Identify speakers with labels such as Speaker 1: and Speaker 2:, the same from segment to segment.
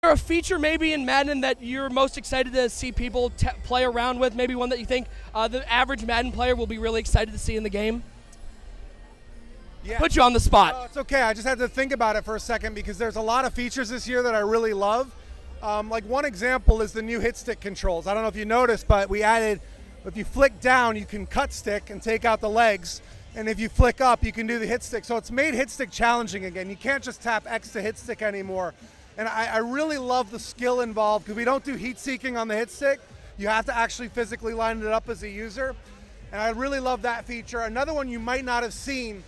Speaker 1: there a feature maybe in Madden that you're most excited to see people play around with? Maybe one that you think the average Madden player will be really excited to see in the game?
Speaker 2: Yeah.
Speaker 1: Put you on the spot.
Speaker 2: Oh, it's okay. I just had to think about it for a second because there's a lot of features this year that I really love. Like one example is the new hit stick controls. I don't know if you noticed, but we added, if you flick down, you can cut stick and take out the legs. And if you flick up, you can do the hit stick. So it's made hit stick challenging again. You can't just tap X to hit stick anymore. And I really love the skill involved because we don't do heat seeking on the hit stick. You have to actually physically line it up as a user. And I really love that feature. Another one you might not have seen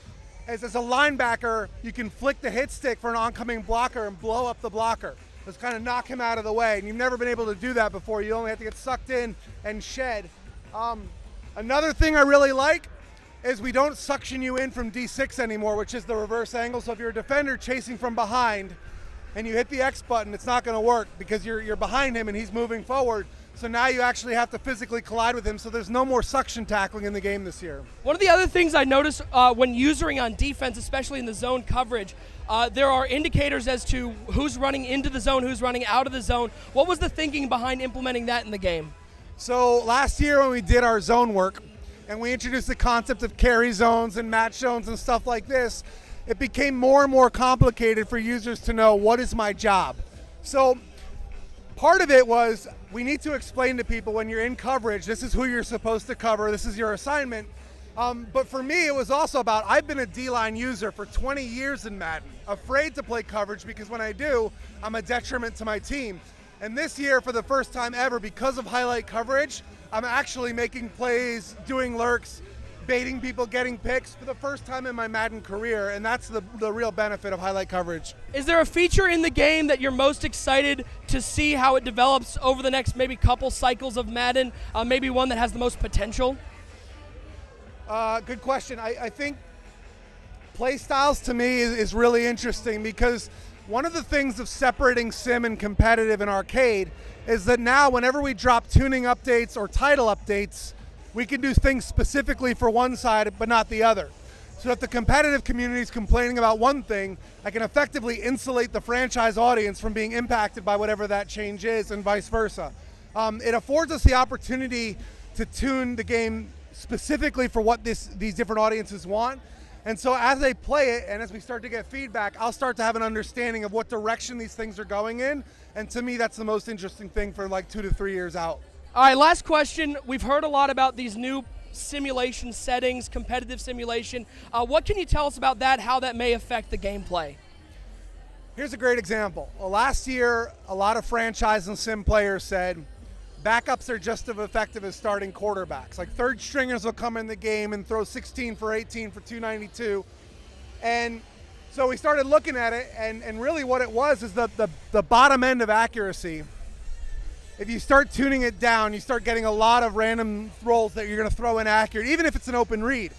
Speaker 2: is as a linebacker, you can flick the hit stick for an oncoming blocker and blow up the blocker. Just kind of knock him out of the way. And you've never been able to do that before. You only have to get sucked in and shed. Another thing I really like is we don't suction you in from D6 anymore, which is the reverse angle. So if you're a defender chasing from behind and you hit the X button, it's not going to work because you're behind him and he's moving forward. So now you actually have to physically collide with him, so there's no more suction tackling in the game this year.
Speaker 1: One of the other things I noticed when usering on defense, especially in the zone coverage, there are indicators as to who's running into the zone, who's running out of the zone. What was the thinking behind implementing that in the game?
Speaker 2: So last year when we did our zone work, and we introduced the concept of carry zones and match zones and stuff like this, it became more and more complicated for users to know what is my job. So part of it was we need to explain to people when you're in coverage, this is who you're supposed to cover, this is your assignment. But for me, it was also about, I've been a D-line user for 20 years in Madden, afraid to play coverage because when I do, I'm a detriment to my team. And this year, for the first time ever, because of highlight coverage, I'm actually making plays, doing lurks, baiting people, getting picks for the first time in my Madden career, and that's the real benefit of highlight coverage.
Speaker 1: Is there a feature in the game that you're most excited to see how it develops over the next maybe couple cycles of Madden, maybe one that has the most potential?
Speaker 2: Good question. I think play styles to me is really interesting because one of the things of separating sim and competitive and arcade is that now whenever we drop tuning updates or title updates, we can do things specifically for one side but not the other. So if the competitive community is complaining about one thing, I can effectively insulate the franchise audience from being impacted by whatever that change is and vice versa. It affords us the opportunity to tune the game specifically for what these different audiences want. And so as they play it and as we start to get feedback, I'll start to have an understanding of what direction these things are going in. And to me, that's the most interesting thing for like 2 to 3 years out.
Speaker 1: All right, last question. We've heard a lot about these new simulation settings, competitive simulation. What can you tell us about that, how that may affect the gameplay?
Speaker 2: Here's a great example. Well, last year, a lot of franchise and sim players said, backups are just as effective as starting quarterbacks. Like third stringers will come in the game and throw 16 for 18 for 292. And so we started looking at it, and really what it was is the bottom end of accuracy. If you start tuning it down, you start getting a lot of random rolls that you're going to throw inaccurate, even if it's an open read.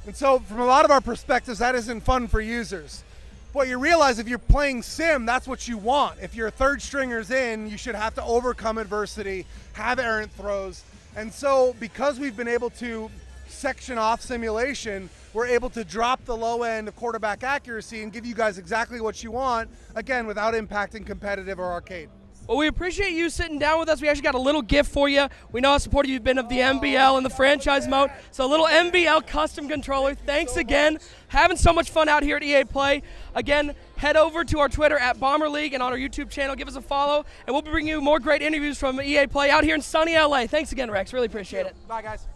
Speaker 2: And so from a lot of our perspectives, that isn't fun for users. But you realize if you're playing sim, that's what you want. If your third stringer's in, you should have to overcome adversity, have errant throws. And so because we've been able to section off simulation, we're able to drop the low end of quarterback accuracy and give you guys exactly what you want, again, without impacting competitive or arcade.
Speaker 1: Well, we appreciate you sitting down with us. We actually got a little gift for you. We know how supportive you've been of the NBL and the franchise mode. So a little NBL custom controller. Thanks again. Having so much fun out here at EA Play. Again, head over to our Twitter at Bomber League and on our YouTube channel. Give us a follow, and we'll be bringing you more great interviews from EA Play out here in sunny LA. Thanks again, Rex. Really appreciate it.
Speaker 2: Bye, guys.